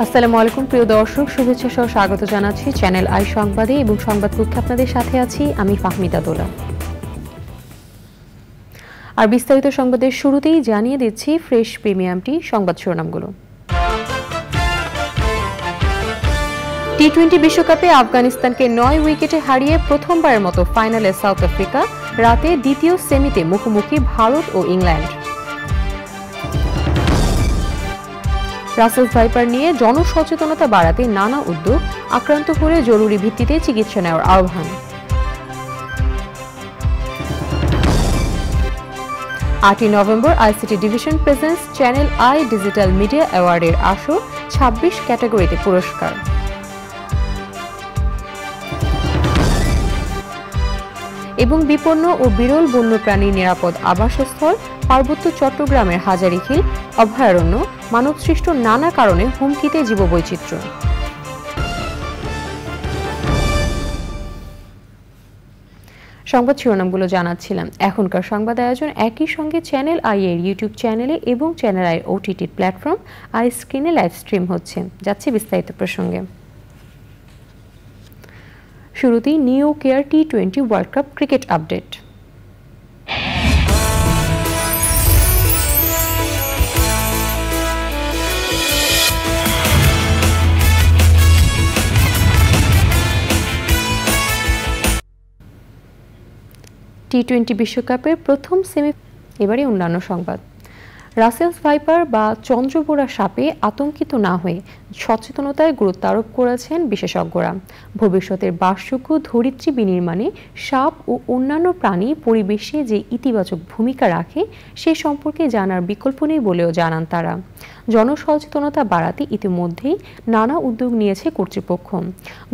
আসসালামু আলাইকুম প্রিয় দর্শক, শুভেচ্ছা সহ স্বাগত জানাচ্ছি চ্যানেল আই সংবাদে এবং সংবাদ কক্ষে আপনাদের সাথে আছি আমি ফাহমিদা দোলা। আর বিস্তারিত সংবাদের শুরুতেই জানিয়ে দিচ্ছি ফ্রেশ প্রিমিয়াম টি সংবাদ শিরোনামগুলো। টি-20 বিশ্বকাপে আফগানিস্তানকে 9 উইকেটে হারিয়ে প্রথমবারের মতো ফাইনালে সাউথ আফ্রিকা, রাতে দ্বিতীয় সেমিতে মুখোমুখি ভারত ও ইংল্যান্ড। রাসেলস ভাইপার নিয়ে জনসচেতনতা বাড়াতে নানা উদ্যোগ, আক্রান্ত হলে জরুরি ভিত্তিতে চিকিৎসা নেওয়ার আহ্বান। 8 November ICT division presents Channel I digital media অ্যাওয়ার্ডের আসর, 26 ক্যাটাগরিতে পুরস্কার। এবং বিপন্ন ও বিরল বন্যপ্রাণীর নিরাপদ আবাসস্থল পার্বত্য চট্টগ্রামের হাজারীখিল অভয়ারণ্য মানবসৃষ্ট নানা কারণে হুমকিতে জীববৈচিত্র্য। সংবাদ শিরোনামগুলো জানাচ্ছিলাম। এখনকার সংবাদ আয়োজন একই সঙ্গে চ্যানেল আই এর ইউটিউব চ্যানেলে এবং চ্যানেল আই ওটিটি প্ল্যাটফর্ম আই স্ক্রিনে লাইভ স্ট্রিম হচ্ছে। যাচ্ছে বিস্তারিত প্রসঙ্গে। শুরুতেই নিউ কেয়ার টি-20 ওয়ার্ল্ড কাপ ক্রিকেট আপডেট। টি-20 বিশ্বকাপের প্রথম এবারে অন্যান্য সংবাদ। রাসেলস ভাইপার বা চন্দ্রবোরা সাপে আতঙ্কিত না হয়ে সচেতনতায় গুরুত্ব আরোপ করেছেন বিশেষজ্ঞরা। ভবিষ্যতের বাসযোগ্য ধরিত্রী বিনির্মাণে সাপ ও অন্যান্য প্রাণী পরিবেশে যে ইতিবাচক ভূমিকা রাখে সে সম্পর্কে জানার বিকল্প নেই বলেও জানান তারা। জনসচেতনতা বাড়াতে ইতিমধ্যেই নানা উদ্যোগ নিয়েছে কর্তৃপক্ষ।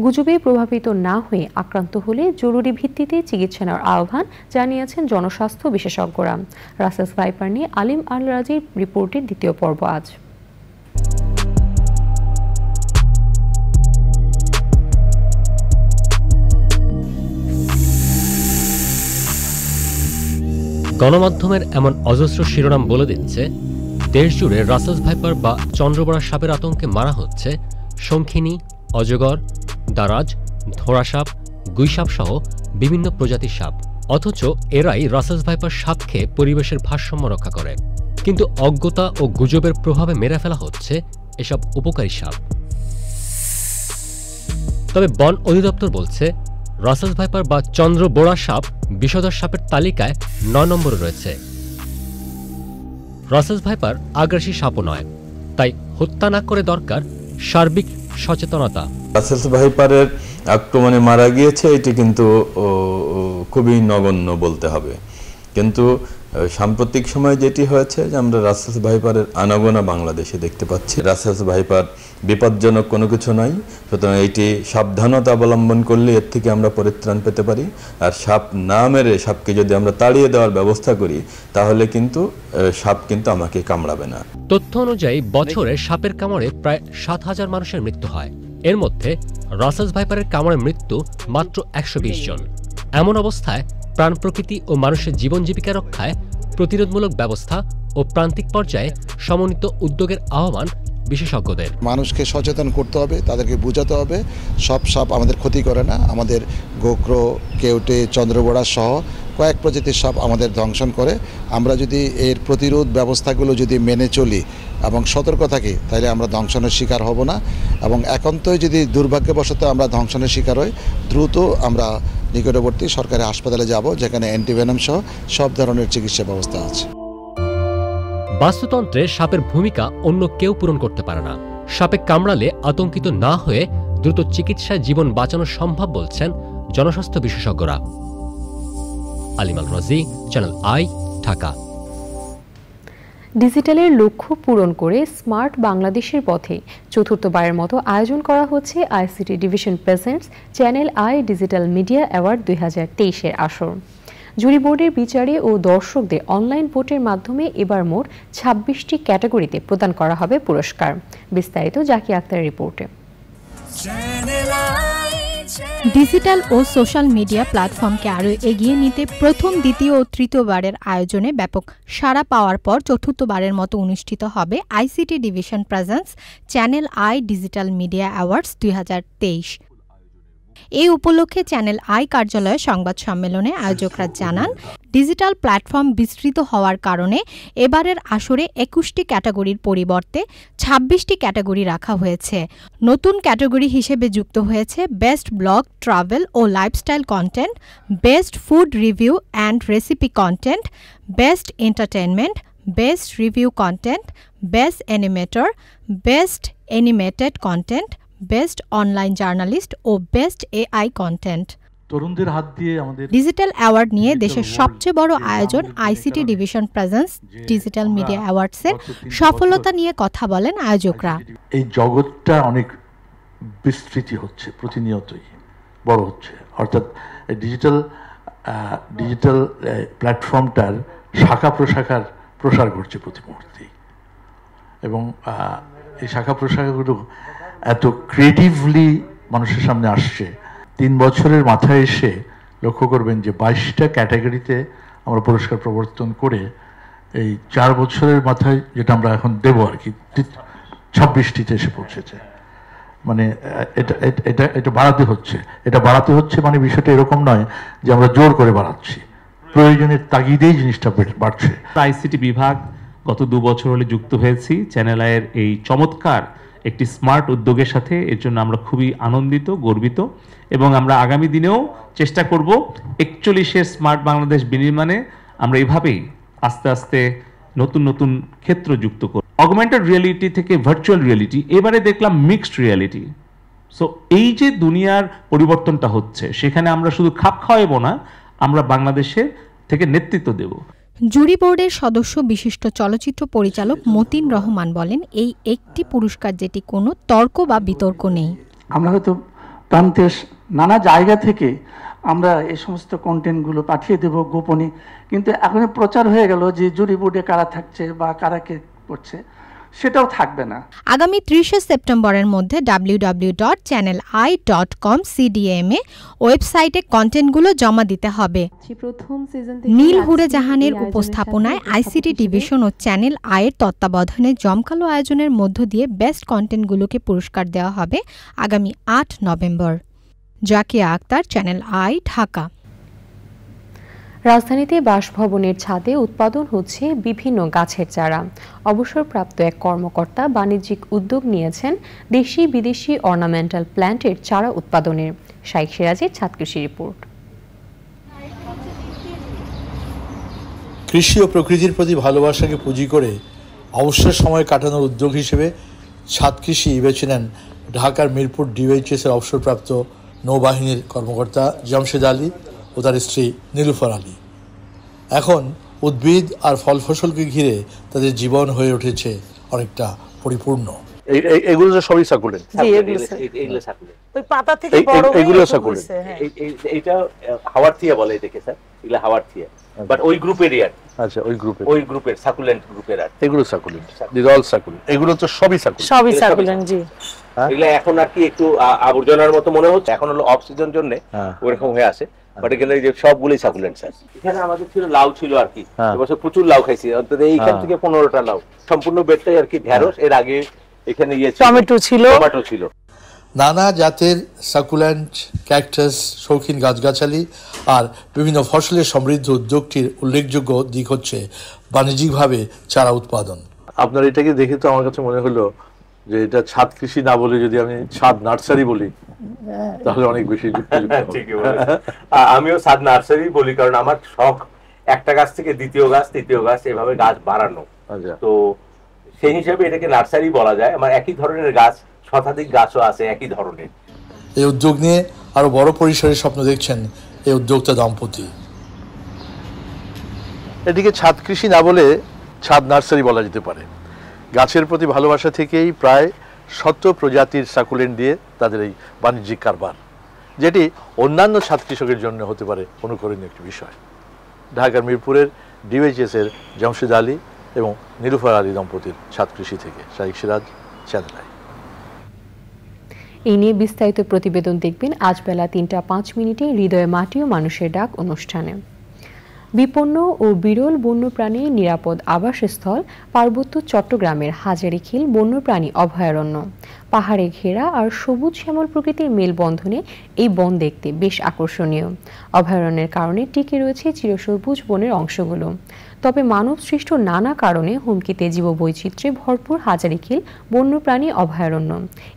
গুজবে প্রভাবিত না হয়ে আক্রান্ত হলে জরুরি ভিত্তিতে চিকিৎসা নেওয়ার আহ্বান জানিয়েছেন জনস্বাস্থ্য বিশেষজ্ঞরা। রাসেলস ভাইপার নিয়ে আলিম আল রাজির রিপোর্টের দ্বিতীয় পর্ব আজ। গণমাধ্যমের এমন অজস্র শিরোনাম বলে দিচ্ছে দেশ জুড়ে রাসেলস ভাইপার বা চন্দ্রবোরা সাপের আতঙ্কে মারা হচ্ছে শঙ্খিনী, অজগর, দারাজ, ধোড়াসাপ, গুইসাপ সহ বিভিন্ন প্রজাতির সাপ। অথচ এরাই রাসেলস ভাইপার সাপ খেয়ে পরিবেশের ভারসাম্য রক্ষা করে। কিন্তু অজ্ঞতা ও গুজবের প্রভাবে মেরে ফেলা হচ্ছে এসব উপকারী সাপ। তবে বন অধিদপ্তর বলছে রাসেলস ভাইপার বা চন্দ্রবোরা সাপ বিষধর সাপের তালিকায় 9 নম্বরে রয়েছে। রাসেলস ভাইপার আগ্রাসী সাপও নয়, তাই হত্যা না করে দরকার সার্বিক সচেতনতা। রাসেলস ভাইপারের আক্রমণে মারা গিয়েছে, এটি কিন্তু খুবই নগণ্য বলতে হবে। কিন্তু সাম্প্রতিক সময়ে যেটি হয়েছে যে আমরা রাসেলস ভাইপারের আনাগোনা বাংলাদেশে দেখতে পাচ্ছি। রাসেলস ভাইপার বিপজ্জনক কোনো কিছু নয়, সুতরাং এইটি সাবধানতা অবলম্বন করলে এর থেকে আমরা পরিত্রাণ পেতে পারি। আর সাপ না মেরে সাপকে যদি আমরা তাড়িয়ে দেওয়ার ব্যবস্থা করি তাহলে কিন্তু সাপ কিন্তু আমাকে কামড়াবে না। তথ্য অনুযায়ী বছরে সাপের কামড়ে প্রায় 7,000 মানুষের মৃত্যু হয়। এর মধ্যে রাসেলস ভাইপারের কামড়ে মৃত্যু মাত্র 120 জন। এমন অবস্থায় প্রাণ প্রকৃতি ও মানুষের জীবন জীবিকা রক্ষায় প্রতিরোধমূলক ব্যবস্থা ও প্রান্তিক পর্যায়ে সমন্বিত উদ্যোগের আহ্বান বিশেষজ্ঞদের। মানুষকে সচেতন করতে হবে, তাদেরকে বোঝাতে হবে সব সাপ আমাদের ক্ষতি করে না। আমাদের গোকরো, কেউটে, চন্দ্রবোরা সহ কয়েক প্রজাতির সাপ আমাদের ধ্বংসন করে। আমরা যদি এর প্রতিরোধ ব্যবস্থাগুলো যদি মেনে চলি এবং সতর্ক থাকি তাহলে আমরা ধ্বংসনের শিকার হব না। এবং একান্তই যদি দুর্ভাগ্যবশত আমরা ধ্বংসনের শিকার হই, দ্রুত আমরা নিকটবর্তী সরকারি হাসপাতালে যাব, যেখানে অ্যান্টিভেনম সহ সব ধরনের চিকিৎসা ব্যবস্থা আছে। বাস্তুতন্ত্রে সাপের ভূমিকা অন্য কেউ পূরণ করতে পারে না। সাপে কামড়ালে আতঙ্কিত না হয়ে দ্রুত চিকিৎসায় জীবন বাঁচানো সম্ভব বলছেন জনস্বাস্থ্য বিশেষজ্ঞরা। আলিমাল রাজি, চ্যানেল আই, ঢাকা। ডিজিটালের লক্ষ্য পূরণ করে স্মার্ট বাংলাদেশের পথে চতুর্থবারের মতো আয়োজন করা হচ্ছে ICT division presents Channel I digital media award 2023-এর আসর। জুরি বোর্ডের বিচারে ও দর্শকদের অনলাইন ভোটের মাধ্যমে এবার মোট 26টি ক্যাটাগরিতে প্রদান করা হবে পুরস্কার। বিস্তারিত জাকি আক্তারের রিপোর্টে। ডিজিটাল ও সোশ্যাল মিডিয়া প্ল্যাটফর্মকে আরও এগিয়ে নিতে প্রথম, দ্বিতীয় ও তৃতীয়বারের আয়োজনে ব্যাপক সাড়া পাওয়ার পর চতুর্থবারের মতো অনুষ্ঠিত হবে ICT division presents Channel I digital media awards 2023। এই উপলক্ষে চ্যানেল আই কার্যালয়ে সংবাদ সম্মেলনে আয়োজকরা জানান, ডিজিটাল প্ল্যাটফর্ম বিস্তৃত হওয়ার কারণে এবারের আসরে 21টি ক্যাটাগরির পরিবর্তে 26টি ক্যাটাগরি রাখা হয়েছে। নতুন ক্যাটাগরি হিসেবে যুক্ত হয়েছে বেস্ট ব্লগ, ট্রাভেল ও lifestyle content, best food review and recipe content, best entertainment, best review content, best animator, best animated content, best online journalist ও বেস্ট এআই কন্টেন্ট। তরুণদের হাত দিয়ে আমাদের ডিজিটাল অ্যাওয়ার্ড নিয়ে দেশের সবচেয়ে বড় আয়োজন ICT division presents digital media অ্যাওয়ার্ডসের সফলতা নিয়ে কথা বলেন আয়োজকরা। এই জগৎটা অনেক বিস্তৃতি হচ্ছে, প্রতিনিয়তই বড় হচ্ছে, অর্থাৎ ডিজিটাল প্ল্যাটফর্মটার শাখা প্রশাখার প্রসার ঘটছে প্রতি মুহূর্তেই, এবং এই শাখা প্রশাখাগুলো এত ক্রিয়েটিভলি মানুষের সামনে আসছে। 3 বছরের মাথায় এসে লক্ষ্য করবেন যে 22টা ক্যাটাগরিতে আমরা পুরস্কার প্রবর্তন করে এই 4 বছরের মাথায় যেটা আমরা এখন দেবো আর কি 26টিতে এসে পৌঁছেছে। মানে এটা বাড়াতে হচ্ছে মানে বিষয়টা এরকম নয় যে আমরা জোর করে বাড়াচ্ছি, প্রয়োজনের তাগিদেই জিনিসটা বাড়ছে। আইসিটি বিভাগ গত 2 বছর হলে যুক্ত হয়েছি চ্যানেল আইয়ের এই চমৎকার একটি স্মার্ট উদ্যোগের সাথে। এর জন্য আমরা খুবই আনন্দিত, গর্বিত, এবং আমরা আগামী দিনেও চেষ্টা করব 41-এর স্মার্ট বাংলাদেশ বিনির্মাণে আমরা এভাবেই আস্তে আস্তে নতুন নতুন ক্ষেত্র যুক্ত করব। অগমেন্টেড রিয়েলিটি থেকে ভার্চুয়াল রিয়েলিটি, এবারে দেখলাম মিক্সড রিয়েলিটি। সো এই যে দুনিয়ার পরিবর্তনটা হচ্ছে, সেখানে আমরা শুধু খাপ খাওয়াবো না, আমরা বাংলাদেশে থেকে নেতৃত্ব দেব। জুরি বোর্ডের সদস্য বিশিষ্ট চলচ্চিত্র পরিচালক মতিন রহমান বলেন, এই একটি পুরস্কার যেটি কোনো তর্ক বা বিতর্ক নেই। আমরা হয়তো প্রান্তের নানা জায়গা থেকে আমরা এই সমস্ত কন্টেন্টগুলো পাঠিয়ে দেব গোপনে, কিন্তু এখন প্রচার হয়ে গেল যে জুরি বোর্ডে কারা থাকছে বা কারা কে করছে, সেটাও থাকবে না। আগামী 30 সেপ্টেম্বরের মধ্যে www.channeli.com CDMA ওয়েবসাইটে কন্টেন্টগুলো জমা দিতে হবে। নীল হুরে জাহানের উপস্থাপনায় আইসিটি ডিভিশন ও চ্যানেল আইয়ের তত্ত্বাবধানে জমকালো আয়োজনের মধ্য দিয়ে বেস্ট কন্টেন্টগুলোকে পুরস্কার দেওয়া হবে আগামী 8 November. Zakia Akhter, Channel i, Dhaka. রাজধানীতে বাসভবনের ছাদে উৎপাদন হচ্ছে বিভিন্ন গাছের চারা। অবসরপ্রাপ্ত এক কর্মকর্তা বাণিজ্যিক উদ্যোগ নিয়েছেন দেশি বিদেশি অর্নামেন্টাল প্ল্যান্টের চারা উৎপাদনের। শাইখ সিরাজের ছাদ কৃষি রিপোর্ট। কৃষি ও প্রকৃতির প্রতি ভালোবাসাকে পুঁজি করে অবসর সময় কাটানোর উদ্যোগ হিসেবে ছাদ কৃষি বেছে নেন ঢাকার মিরপুর ডিওএইচএসের অবসরপ্রাপ্ত নৌবাহিনীর কর্মকর্তা জামশেদ আলী ও তার স্ত্রী নীলুফার আলী। এখন উদ্ভিদ আর ফল ফসলকে ঘিরে তাদের জীবন হয়ে উঠেছে অনেকটা পরিপূর্ণ। এগুলো তো সবই সাকুলেন্ট। ওই পাতা থেকে বড় হয়ে এগুলো সাকুলেন্ট। এইটা হাওয়ার্থিয়া বলে এটাকে স্যার, এগুলো হাওয়ার্থিয়া, বাট ওই গ্রুপেরই আর। আচ্ছা, ওই গ্রুপের সাকুলেন্ট গ্রুপের আর। এগুলো সাকুলেন্ট, দিস অল সাকুলেন্ট। এগুলো তো সবই সাকুলেন্ট। সবই সাকুলেন্ট, জি। এগুলো এখন আর কি একটু আবর্জনার মতো মনে হচ্ছে, এখন হলো অফ সিজন জন্য ওরকম হয়ে আছে, বাট এখানে যে সবগুলোই সাকুলেন্ট স্যার। এখানে আমাদের ছিল লাউ ছিল আর কি, এবছর প্রচুর লাউ খাইছি, অন্তত এইখান থেকে 15টা লাউ। সম্পূর্ণ বেডটাই আর কি ঢেঁড়স, এর আগে এখানে টমেটো ছিল। নানা জাতের সাকুলেন্ট, ক্যাকটাস, শৌখিন গাছগাছালি আর বিভিন্ন ফসলের সমৃদ্ধ উদ্যোগটির উল্লেখযোগ্য দিক হচ্ছে বাণিজ্যিকভাবে চারা উৎপাদন। আপনার এটাকে দেখে তো আমার কাছে মনে হলো যে এটা ছাদ কৃষি না বলে যদি আমি ছাদ নার্সারি বলি তাহলে অনেক বেশি আমিও ছাদ নার্সারি বলি, কারণ আমার শখ একটা গাছ থেকে দ্বিতীয় গাছ, তৃতীয় গাছ, এভাবে গাছ বাড়ানো। তো সেই হিসাবে এটাকে নার্সারি বলা যায়। আমার একই ধরনের গাছ, শতাধিক গাছও আছে একই ধরনের। এই উদ্যোগ নিয়ে আরো বড় পরিসরে স্বপ্ন দেখছেন এই উদ্যোক্তা দম্পতি। এটিকে ছাদ কৃষি না বলে ছাদ নার্সারি বলা যেতে পারে। গাছের প্রতি ভালোবাসা থেকেই প্রায় 100 প্রজাতির সাকুলেন্ট দিয়ে তাদের এই বাণিজ্যিক কারবার, যেটি অন্যান্য ছাদ কৃষকের জন্য হতে পারে অনুকরণীয় একটি বিষয়। ঢাকার মিরপুরের ডিওএইচএস এর জামশেদ আলী এবং নীলুফার আলী দম্পতির ছাদ কৃষি থেকে শাহিক সিরাজ, চ্যানেল আই। এই নিয়ে বিস্তারিত প্রতিবেদন দেখবেন আজ বেলা 3:05 হৃদয়ে মাটি ও মানুষের ডাক অনুষ্ঠানে। বিপন্ন ও বিরল বন্যপ্রাণী নিরাপদ আবাসস্থল পার্বত্য চট্টগ্রামের হাজারীখিল বন্যপ্রাণী অভয়ারণ্য। পাহাড়ে ঘেরা আর সবুজ শ্যামল প্রকৃতির মেলবন্ধনে এই বন দেখতে বেশ আকর্ষণীয়। অভয়ারণ্যের কারণে টিকে রয়েছে চিরসবুজ বনের অংশগুলো। তবে মানব সৃষ্ট নানা কারণে হুমকিতে জীববৈচিত্র্যে ভরপুর হাজারীখিল বন্যপ্রাণী অভয়ারণ্য।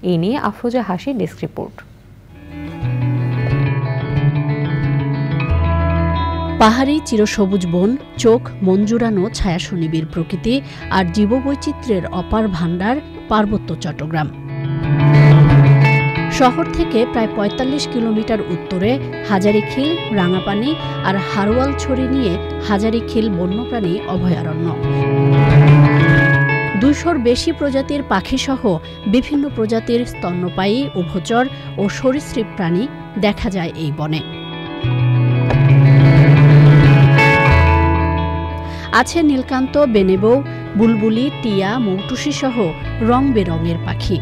এই নিয়ে আফরোজা হাসির ডেস্ক রিপোর্ট। পাহাড়ি চিরসবুজ বন, চোখ মন জুড়ানো ছায়াশনিবিড় প্রকৃতি আর জীববৈচিত্র্যের অপার ভাণ্ডার পার্বত্য চট্টগ্রাম। শহর থেকে প্রায় 45 কিলোমিটার উত্তরে হাজারীখিল, রাঙাপানি আর হারোয়ালছড়ি নিয়ে হাজারীখিল বন্যপ্রাণী অভয়ারণ্য। 200-র বেশি প্রজাতির পাখিসহ বিভিন্ন প্রজাতির স্তন্যপায়ী, উভচর ও সরীসৃপ প্রাণী দেখা যায় এই বনে। আছে নীলকান্ত, বেনেবৌ, বুলবুলি, টিয়া, মৌটুসি সহ রং বেরঙের পাখি।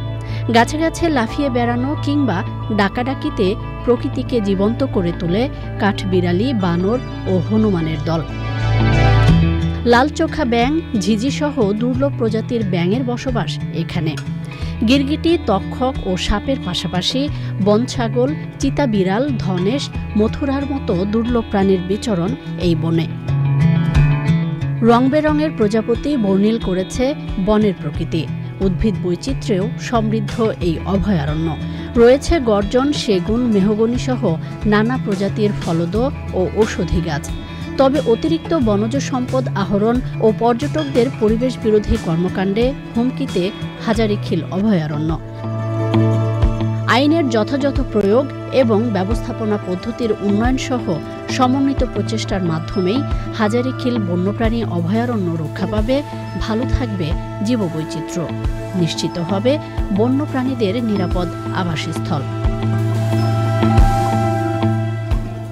গাছে গাছে লাফিয়ে বেড়ানো কিংবা ডাকাডাকিতে প্রকৃতিকে জীবন্ত করে তোলে কাঠবিড়ালি, বানর ও হনুমানের দল। লালচোখা ব্যাঙ, ঝিঝি সহ দুর্লভ প্রজাতির ব্যাঙের বসবাস এখানে। গিরগিটি, তক্ষক ও সাপের পাশাপাশি বনছাগল, চিতা বিড়াল, ধনেশ, মথুরার মতো দুর্লভ প্রাণীর বিচরণ এই বনে। রং বেরঙের প্রজাপতি বর্ণিল করেছে বনের প্রকৃতি। উদ্ভিদ বৈচিত্র্যেও সমৃদ্ধ এই অভয়ারণ্য। রয়েছে গর্জন, সেগুন, মেহগনি সহ নানা প্রজাতির ফলদ ও ঔষধি গাছ। তবে অতিরিক্ত বনজ সম্পদ আহরণ ও পর্যটকদের পরিবেশ বিরোধী কর্মকাণ্ডে হুমকিতে হাজারীখিল অভয়ারণ্য। আইনের যথাযথ প্রয়োগ এবং ব্যবস্থাপনা পদ্ধতির উন্নয়ন সহ সমন্বিত প্রচেষ্টার মাধ্যমেই হাজারীখিল বন্যপ্রাণী অভয়ারণ্য রক্ষা পাবে, ভালো থাকবে জীববৈচিত্র্য, নিশ্চিত হবে বন্যপ্রাণীদের নিরাপদ আবাসস্থল।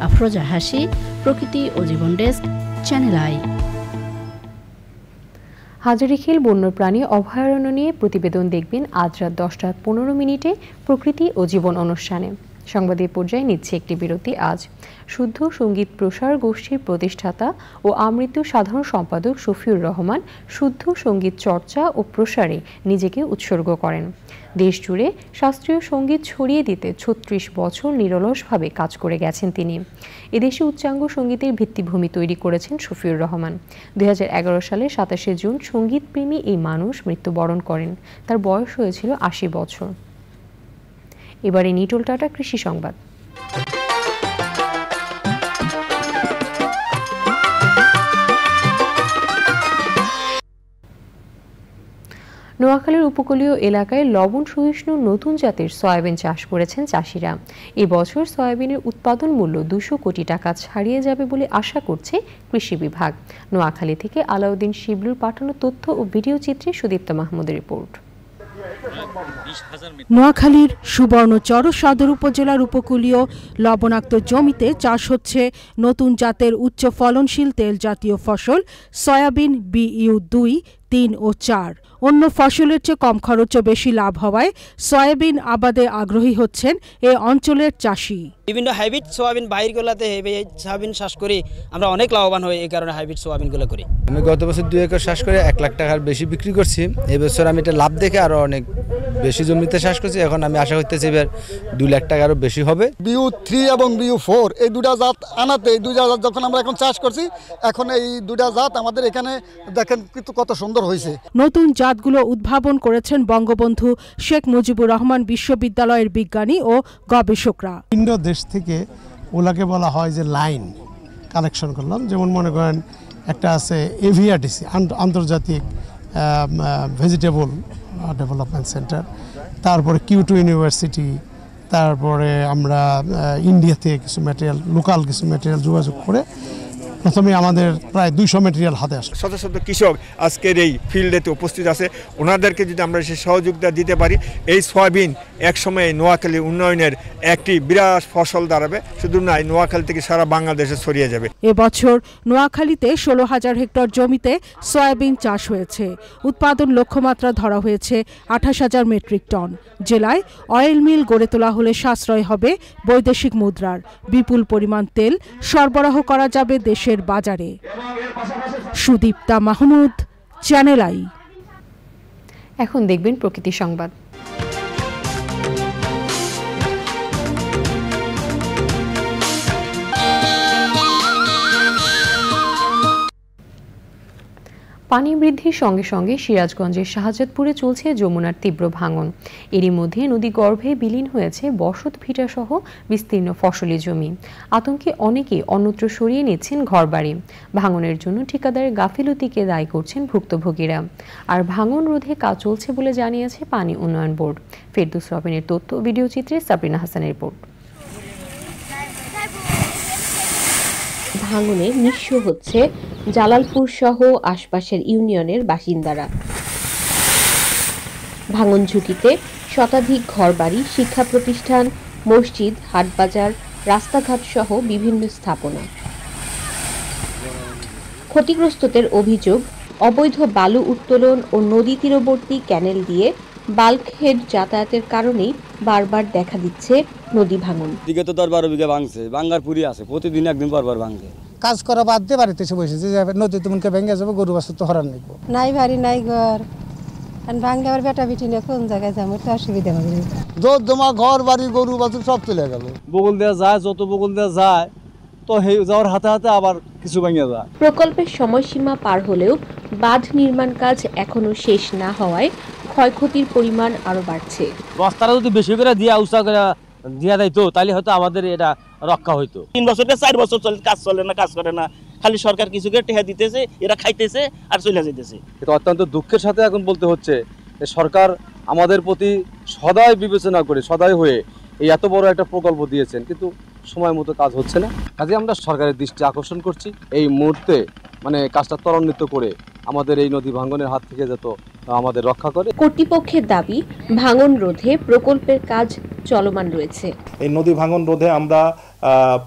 আফরোজা হাসি, প্রকৃতি ও জীবন ডেস্ক, চ্যানেল আই। হাজারীখিল বন্যপ্রাণী অভয়ারণ্য নিয়ে প্রতিবেদন দেখবেন আজ রাত 10:15 প্রকৃতি ও জীবন অনুষ্ঠানে। সংবাদের পর্যায়ে নিচ্ছে একটি বিরতি। আজ শুদ্ধ সঙ্গীত প্রসার গোষ্ঠীর প্রতিষ্ঠাতা ও আমৃত্যু সাধারণ সম্পাদক শফিউর রহমান শুদ্ধ সঙ্গীত চর্চা ও প্রসারে নিজেকে উৎসর্গ করেন। দেশ জুড়ে শাস্ত্রীয় সঙ্গীত ছড়িয়ে দিতে 36 বছর নিরলসভাবে কাজ করে গেছেন তিনি। এদেশে উচ্চাঙ্গ সঙ্গীতের ভিত্তিভূমি তৈরি করেছেন শফিউর রহমান। 2011 সালে 27 জুন সঙ্গীতপ্রেমী এই মানুষ মৃত্যুবরণ করেন। তার বয়স হয়েছিল 80 বছর। এবারে নিটোল টাটা কৃষি সংবাদ। নোয়াখালীর উপকূলীয় এলাকায় লবণ সহিষ্ণু নতুন জাতের সয়াবিন চাষ করেছেন চাষিরা। এবছর সয়াবিনের উৎপাদন মূল্য 200 কোটি টাকা ছাড়িয়ে যাবে বলে আশা করছে কৃষি বিভাগ। নোয়াখালী থেকে আলাউদ্দিন শিবলুর পাঠানো তথ্য ও ভিডিও চিত্রে সুদীপ্ত মাহমুদের রিপোর্ট। নোয়াখালীর সুবর্ণচর সদর উপজেলার উপকূলীয় লবণাক্ত জমিতে চাষ হচ্ছে নতুন জাতের উচ্চ ফলনশীল তেল জাতীয় ফসল সয়াবিন BU 2, 3 ও 4। অন্য ফসলের চেয়ে কম খরচ ও বেশি লাভ হওয়ায় সয়াবিন আবাদে আগ্রহী হচ্ছেন এ অঞ্চলের চাষি। বিভিন্ন হাইব্রিড সোয়াবিন বাইরগুলোতে সয়াবিন চাষ করি আমরা অনেক লাভবান হই, এই কারণে হাইব্রিড সোয়াবিনগুলো করি। আমি গত বছর 2 একর চাষ করে 1 লাখ টাকার বেশি বিক্রি করছি। এই বছর আমি এটা লাভ দেখে আরো অনেক বেশি জমিতে চাষ করছি। এখন আমি আশা করতেছি এবার 2 লাখ টাকারও বেশি হবে। BU 3 এবং BU 4 এই দুটা জাত আনাতে, এই দুটা জাত যখন আমরা এখন চাষ করছি, এখন এই দুটা জাত আমাদের এখানে দেখেন কিন্তু কত সুন্দর হয়েছে। নতুন জাতগুলো উদ্ভাবন করেছেন বঙ্গবন্ধু শেখ মুজিবুর রহমান বিশ্ববিদ্যালয়ের বিজ্ঞানী ও গবেষকরা। ভিন্ন দেশ থেকে ওলাকে বলা হয় যে লাইন কালেকশন করলাম। যেমন মনে করেন একটা আছে AVRDC আন্তর্জাতিক ভেজিটেবল ডেভেলপমেন্ট সেন্টার, তারপরে Q2 ইউনিভার্সিটি, তারপরে আমরা ইন্ডিয়া থেকে কিছু ম্যাটেরিয়াল, লোকাল কিছু ম্যাটেরিয়াল যোগাযোগ করে প্রথমে আমাদের প্রায় 200 মেটেরিয়াল হাতে আসে। শত শত কৃষক আজকের এই ফিল্ডেতে উপস্থিত আছে, ওনাদেরকে যদি আমরা সে সহযোগিতা দিতে পারি, এই সয়াবিন একসময় নোয়াখালী উন্নয়নের একটি বিরাট ফসল দাঁড়াবে। শুধু নয়, নোয়াখালী থেকে সারা বাংলাদেশে ছড়িয়ে যাবে। এবছর নোয়াখালীতে 16,000 হেক্টর জমিতে সয়াবিন চাষ হয়েছে। উৎপাদন লক্ষ্যমাত্রা ধরা হয়েছে 28,000 মেট্রিক টন। জেলায় অয়েল মিল গড়ে তোলা হলে সাশ্রয় হবে বৈদেশিক মুদ্রার। বিপুল পরিমাণ তেল সরবরাহ করা যাবে দেশের বাজারে। Sudipta Mahmud, channel I. এখন দেখবেন প্রকৃতি সংবাদ। পানি বৃদ্ধির সঙ্গে সঙ্গে সিরাজগঞ্জের শাহজাদপুরে চলছে যমুনার তীব্র ভাঙন। এরই মধ্যে নদী গর্ভে বিলীন হয়েছে বসত ভিটা সহ বিস্তীর্ণ ফসলি জমি। আতঙ্কে অনেকেই অন্যত্র সরিয়ে নিচ্ছেন ঘরবাড়ি। ভাঙনের জন্য ঠিকাদারের গাফিলতিকে দায়ী করছেন ভুক্তভোগীরা। আর ভাঙন রোধে কাজ চলছে বলে জানিয়েছে পানি উন্নয়ন বোর্ড। ফেরদৌস রবিনের তথ্য, ভিডিও চিত্রে সাবরিনা হাসানের রিপোর্ট। ভাঙনে নিঃস্ব হচ্ছে জালালপুর সহ আশপাশের ইউনিয়নের বাসিন্দারা। ভাঙন ঝুঁকিতে শতাধিক ঘরবাড়ি, শিক্ষা প্রতিষ্ঠান, মসজিদ, হাটবাজার, রাস্তাঘাট সহ বিভিন্ন স্থাপনা। ক্ষতিগ্রস্তদের অভিযোগ, অবৈধ বালু উত্তোলন ও নদী তীরবর্তী ক্যানেল দিয়ে বাল্কহেড যাতায়াতের কারণেই বারবার দেখা দিচ্ছে নদী ভাঙন। দিকে তো 10-12 বিঘা ভাঙছে, ভাঙ্গার পুরি আছে, প্রতিদিন একদিন পরপর ভাঙছে। কাজ করা বাদ দিয়ে বাড়িতে এসে বসেছে, নদী তুমনকে ভেঙে যাবে, গরু বাছুর তো হরান নিব। নাই বাড়ি নাই ঘর, ভাঙ্গে আবার বেটা বিটি নিয়ে কোন জায়গায় যাবো, তো অসুবিধা হবে। জমা ঘর বাড়ি গরু বাছুর সব চলে গেল। বগল দেওয়া যায়, যত বগল দেওয়া যায় তো যাওয়ার হাতে হাতে আবার কিছু ভেঙে যায়। প্রকল্পের সময়সীমা পার হলেও বাঁধ নির্মাণ কাজ এখনো শেষ না হওয়ায় ক্ষয়ক্ষতির পরিমাণ আরো বাড়ছে। রাস্তাটা যদি বেশি করে দিয়া উঁচা করে দিয়া দিত, তাহলে হয়তো আমাদের এটা রক্ষা হইতো। 3 বছর 4 বছর চলে, কাজ চলে না, কাজ করে না, খালি সরকার কিছু করে টেহা দিতেছে, এরা খাইতেছে আর চলে যাইতেছে। এটা অত্যন্ত দুঃখের সাথে এখন বলতে হচ্ছে সরকার আমাদের প্রতি সদাই বিবেচনা করে, সদাই হয়ে এই এত বড় একটা প্রকল্প দিয়েছেন, কিন্তু সময় মতো কাজ হচ্ছে না। কাজে আমরা সরকারের দৃষ্টি আকর্ষণ করছি, এই মুহূর্তে কাজটা ত্বরান্বিত করে আমাদের এই নদী ভাঙনের হাত থেকে যত আমাদের রক্ষা করে। কর্তৃপক্ষের দাবি, ভাঙন রোধে প্রকল্পের কাজ চলমান রয়েছে। এই নদী ভাঙন রোধে আমরা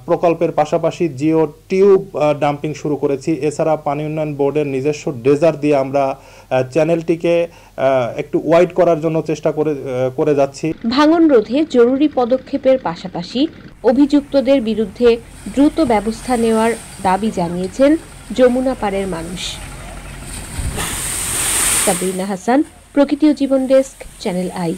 প্রকল্পের পাশাপাশি জিও টিউব ডাম্পিং শুরু করেছি। এছাড়া পানি উন্নয়ন বোর্ডের নিজস্ব ড্রেজার দিয়ে আমরা চ্যানেলটিকে একটু ওয়াইড করার জন্য চেষ্টা করে যাচ্ছি। ভাঙন রোধে জরুরি পদক্ষেপের পাশাপাশি অভিযুক্তদের বিরুদ্ধে দ্রুত ব্যবস্থা নেওয়ার দাবি জানিয়েছেন যমুনা পাড়ের মানুষ। সাবরিনা হাসান, প্রকৃতি ও জীবন ডেস্ক, চ্যানেল আই।